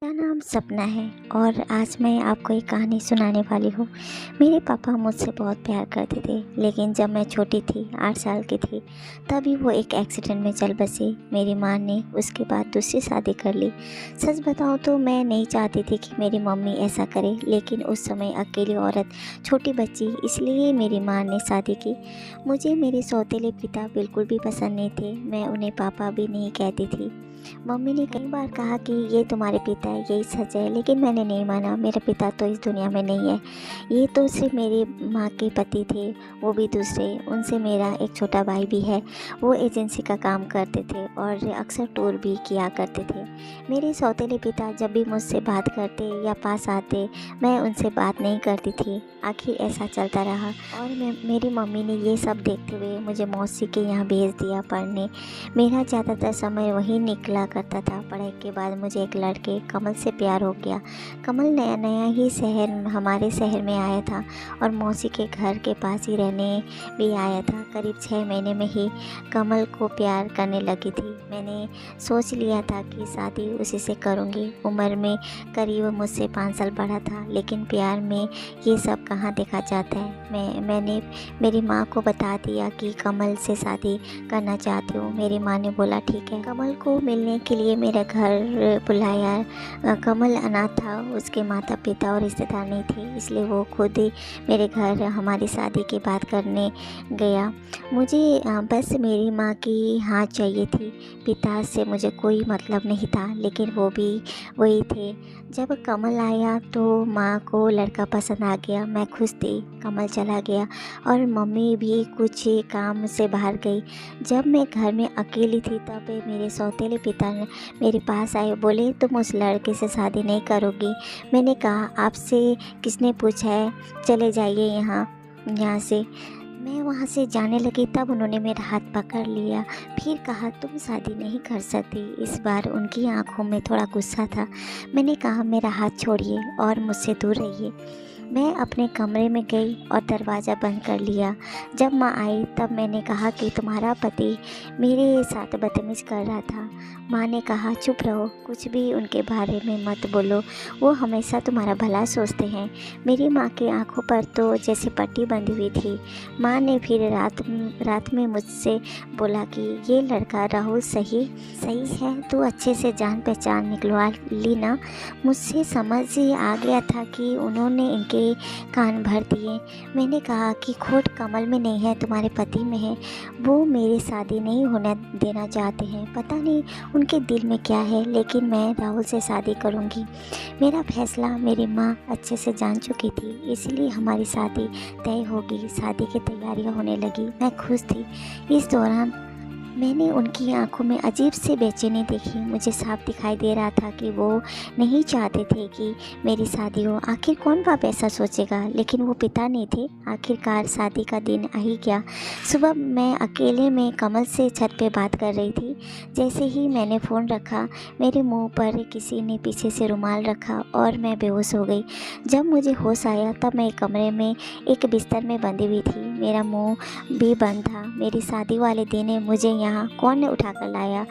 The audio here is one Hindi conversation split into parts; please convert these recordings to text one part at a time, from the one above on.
मेरा नाम सपना है और आज मैं आपको एक कहानी सुनाने वाली हूँ। मेरे पापा मुझसे बहुत प्यार करते थे, लेकिन जब मैं छोटी थी, 8 साल की थी, तभी वो एक एक्सीडेंट में चल बसे। मेरी माँ ने उसके बाद दूसरी शादी कर ली। सच बताऊँ तो मैं नहीं चाहती थी कि मेरी मम्मी ऐसा करे, लेकिन उस समय अकेली औरत, छोटी बच्ची, इसलिए मेरी माँ ने शादी की। मुझे मेरे सौतेले पिता बिल्कुल भी पसंद नहीं थे। मैं उन्हें पापा भी नहीं कहती थी। मम्मी ने कई बार कहा कि ये तुम्हारे पिता है, यही सच है, लेकिन मैंने नहीं माना। मेरा पिता तो इस दुनिया में नहीं है। ये तो सिर्फ मेरी माँ के पति थे, वो भी दूसरे। उनसे मेरा एक छोटा भाई भी है। वो एजेंसी का काम करते थे और अक्सर टूर भी किया करते थे। मेरे सौतेले पिता जब भी मुझसे बात करते या पास आते, मैं उनसे बात नहीं करती थी। आखिर ऐसा चलता रहा और मेरी मम्मी ने ये सब देखते हुए मुझे मौसी के यहाँ भेज दिया पढ़ने। मेरा ज़्यादातर समय वहीं निकला करता था। पढ़ाई के बाद मुझे एक लड़के कमल से प्यार हो गया। कमल नया नया ही हमारे शहर में आया था और मौसी के घर के पास ही रहने भी आया था। करीब 6 महीने में ही कमल को प्यार करने लगी थी। मैंने सोच लिया था कि शादी उसी से करूँगी। उम्र में करीब मुझसे 5 साल बड़ा था, लेकिन प्यार में ये सब कहाँ देखा जाता है। मैंने मेरी माँ को बता दिया कि कमल से शादी करना चाहती हूँ। मेरी माँ ने बोला ठीक है। कमल को मिलने के लिए मेरे घर बुलाया। कमल अनाथ था, उसके माता पिता और रिश्तेदार नहीं थे, इसलिए वो खुद ही मेरे घर हमारी शादी की बात करने गया। मुझे बस मेरी माँ की हाँ चाहिए थी। पिता से मुझे कोई मतलब नहीं था, लेकिन वो भी वही थे। जब कमल आया तो माँ को लड़का पसंद आ गया। मैं खुश थी। कमल चला गया और मम्मी भी कुछ काम से बाहर गई। जब मैं घर में अकेली थी, तब मेरे सौतेले पिता ने मेरे पास आए। बोले तुम उस लड़के से शादी नहीं करोगी। मैंने कहा आपसे किसने पूछा है, चले जाइए यहाँ से। मैं वहाँ से जाने लगी, तब उन्होंने मेरा हाथ पकड़ लिया। फिर कहा तुम शादी नहीं कर सकती। इस बार उनकी आंखों में थोड़ा गुस्सा था। मैंने कहा मेरा हाथ छोड़िए और मुझसे दूर रहिए। मैं अपने कमरे में गई और दरवाज़ा बंद कर लिया। जब माँ आई तब मैंने कहा कि तुम्हारा पति मेरे साथ बदतमीज़ी कर रहा था। माँ ने कहा चुप रहो, कुछ भी उनके बारे में मत बोलो, वो हमेशा तुम्हारा भला सोचते हैं। मेरी माँ की आंखों पर तो जैसे पट्टी बंधी हुई थी। माँ ने फिर रात में मुझसे बोला कि ये लड़का राहुल सही है, तू अच्छे से जान पहचान निकलवा ली ना। मुझसे समझ आ गया था कि उन्होंने इनके कान भर दिए। मैंने कहा कि खोट कमल में नहीं है, तुम्हारे पति में है। वो मेरी शादी नहीं होने देना चाहते हैं। पता नहीं उनके दिल में क्या है, लेकिन मैं राहुल से शादी करूंगी। मेरा फैसला मेरी माँ अच्छे से जान चुकी थी, इसलिए हमारी शादी तय होगी। शादी की तैयारियां होने लगी। मैं खुश थी। इस दौरान मैंने उनकी आंखों में अजीब सी बेचैनी देखी। मुझे साफ दिखाई दे रहा था कि वो नहीं चाहते थे कि मेरी शादी हो। आखिर कौन बाप ऐसा सोचेगा, लेकिन वो पिता नहीं थे। आखिरकार शादी का दिन आ ही गया। सुबह मैं अकेले में कमल से छत पे बात कर रही थी। जैसे ही मैंने फ़ोन रखा, मेरे मुंह पर किसी ने पीछे से रुमाल रखा और मैं बेहोश हो गई। जब मुझे होश आया तब मैं कमरे में एक बिस्तर में बंधी हुई थी। मेरा मुँह भी बंद था। मेरी शादी वाले दिन मुझे यहाँ कौन ने उठाकर लाया।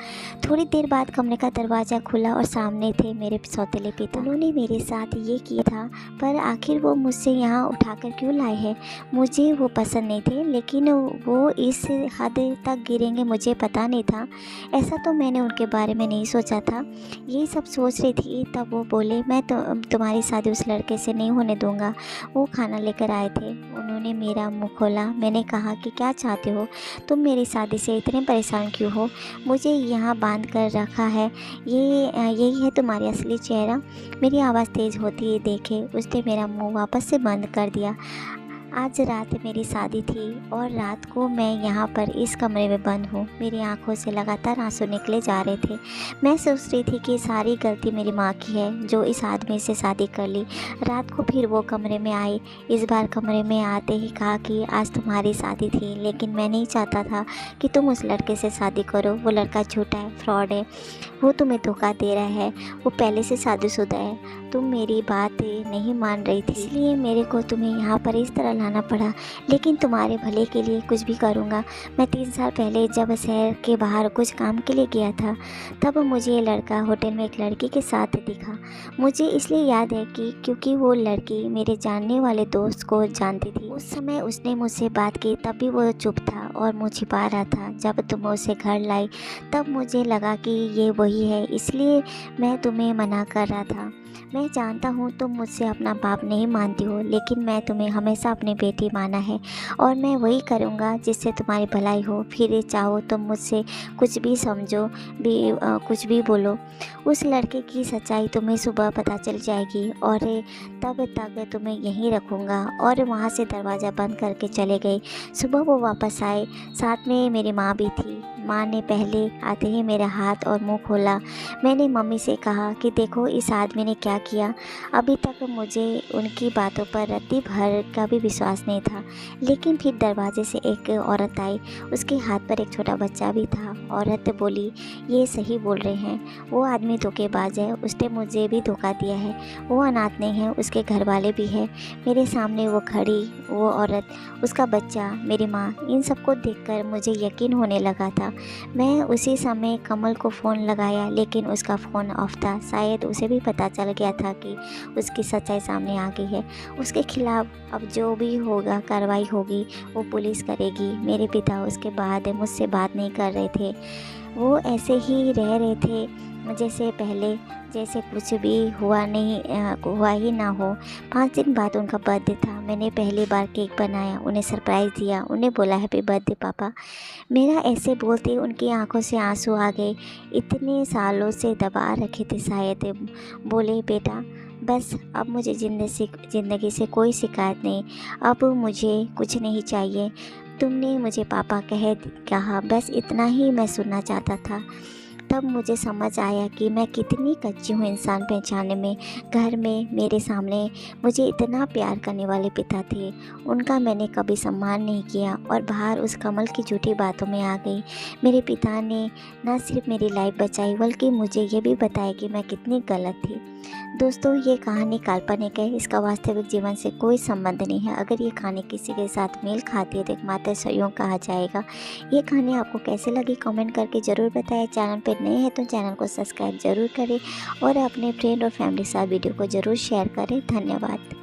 थोड़ी देर बाद कमरे का दरवाज़ा खुला और सामने थे मेरे सौतेले पिता। उन्होंने मेरे साथ ये किया था, पर आखिर वो मुझसे यहाँ उठाकर क्यों लाए हैं। मुझे वो पसंद नहीं थे, लेकिन वो इस हद तक गिरेंगे मुझे पता नहीं था। ऐसा तो मैंने उनके बारे में नहीं सोचा था। यही सब सोच रही थी तब वो बोले मैं तो तुम्हारी शादी उस लड़के से नहीं होने दूँगा। वो खाना लेकर आए थे। उन्होंने मेरा मुँह खोला। मैंने कहा कि क्या चाहते हो, तुम मेरी शादी से इतने परेशान क्यों हो, मुझे यहाँ बांध कर रखा है, यही है तुम्हारी असली चेहरा। मेरी आवाज़ तेज़ होती देखे उसने मेरा मुंह वापस से बंद कर दिया। आज रात मेरी शादी थी और रात को मैं यहाँ पर इस कमरे में बंद हूँ। मेरी आंखों से लगातार आंसू निकले जा रहे थे। मैं सोच रही थी कि सारी गलती मेरी माँ की है, जो इस आदमी से शादी कर ली। रात को फिर वो कमरे में आई। इस बार कमरे में आते ही कहा कि आज तुम्हारी शादी थी, लेकिन मैं नहीं चाहता था कि तुम उस लड़के से शादी करो। वो लड़का झूठा है, फ्रॉड है, वो तुम्हें धोखा दे रहा है। वो पहले से शादीशुदा है। तुम मेरी बात नहीं मान रही थी, इसलिए मेरे को तुम्हें यहाँ पर इस तरह लाना पड़ा, लेकिन तुम्हारे भले के लिए कुछ भी करूँगा। मैं 3 साल पहले जब शहर के बाहर कुछ काम के लिए गया था, तब मुझे ये लड़का होटल में एक लड़की के साथ दिखा। मुझे इसलिए याद है कि क्योंकि वो लड़की मेरे जानने वाले दोस्त को जानती थी। उस समय उसने मुझसे बात की, तब भी वो चुप था और मुँह छिपा रहा था। जब तुम उसे घर लाई तब मुझे लगा कि ये वही है, इसलिए मैं तुम्हें मना कर रहा था। मैं जानता हूँ तुम मुझसे अपना बाप नहीं मानती हो, लेकिन मैं तुम्हें हमेशा अपनी बेटी माना है और मैं वही करूँगा जिससे तुम्हारी भलाई हो। फिर चाहो तुम मुझसे कुछ भी समझो, कुछ भी बोलो। उस लड़के की सच्चाई तुम्हें सुबह पता चल जाएगी और तब तक तुम्हें यहीं रखूँगा। और वहाँ से दरवाज़ा बंद करके चले गए। सुबह वो वापस आए, साथ में मेरी माँ भी थी। माँ ने पहले आते ही मेरा हाथ और मुंह खोला। मैंने मम्मी से कहा कि देखो इस आदमी ने क्या किया। अभी तक मुझे उनकी बातों पर रत्ती भर का भी विश्वास नहीं था, लेकिन फिर दरवाजे से एक औरत आई, उसके हाथ पर एक छोटा बच्चा भी था। औरत बोली, ये सही बोल रहे हैं, वो आदमी धोखेबाज है, उसने मुझे भी धोखा दिया है। वो अनाथ नहीं है, उसके घर वाले भी हैं। मेरे सामने वो खड़ी, वो औरत, उसका बच्चा, मेरी माँ, इन सबको देखकर मुझे यकीन होने लगा था। मैं उसी समय कमल को फ़ोन लगाया, लेकिन उसका फ़ोन ऑफ था। शायद उसे भी पता चल गया था कि उसकी सच्चाई सामने आ गई है। उसके खिलाफ़ अब जो भी होगा कार्रवाई होगी, वो पुलिस करेगी। मेरे पिता उसके बाद मुझसे बात नहीं कर रहे थे। वो ऐसे ही रह रहे थे जैसे पहले, जैसे कुछ भी हुआ ही ना हो। 5 दिन बाद उनका बर्थडे था। मैंने पहली बार केक बनाया, उन्हें सरप्राइज़ दिया, उन्हें बोला हैप्पी बर्थडे पापा। मेरा ऐसे बोलते उनकी आंखों से आंसू आ गए। इतने सालों से दबा रखे थे शायद। बोले, बेटा बस अब मुझे ज़िंदगी से कोई शिकायत नहीं, अब मुझे कुछ नहीं चाहिए। तुमने मुझे पापा कहा, बस इतना ही मैं सुनना चाहता था। तब मुझे समझ आया कि मैं कितनी कच्ची हूँ इंसान पहचानने में। घर में मेरे सामने मुझे इतना प्यार करने वाले पिता थे, उनका मैंने कभी सम्मान नहीं किया और बाहर उस कमल की झूठी बातों में आ गई। मेरे पिता ने न सिर्फ मेरी लाइफ बचाई, बल्कि मुझे ये भी बताया कि मैं कितनी गलत थी। दोस्तों, ये कहानी काल्पनिक है, इसका वास्तविक जीवन से कोई संबंध नहीं है। अगर ये कहानी किसी के साथ मेल खाती है तो एकमात्र संयोग कहा जाएगा। ये कहानी आपको कैसे लगी कमेंट करके ज़रूर बताएं। चैनल पर नए हैं तो चैनल को सब्सक्राइब ज़रूर करें और अपने फ्रेंड और फैमिली के साथ वीडियो को ज़रूर शेयर करें। धन्यवाद।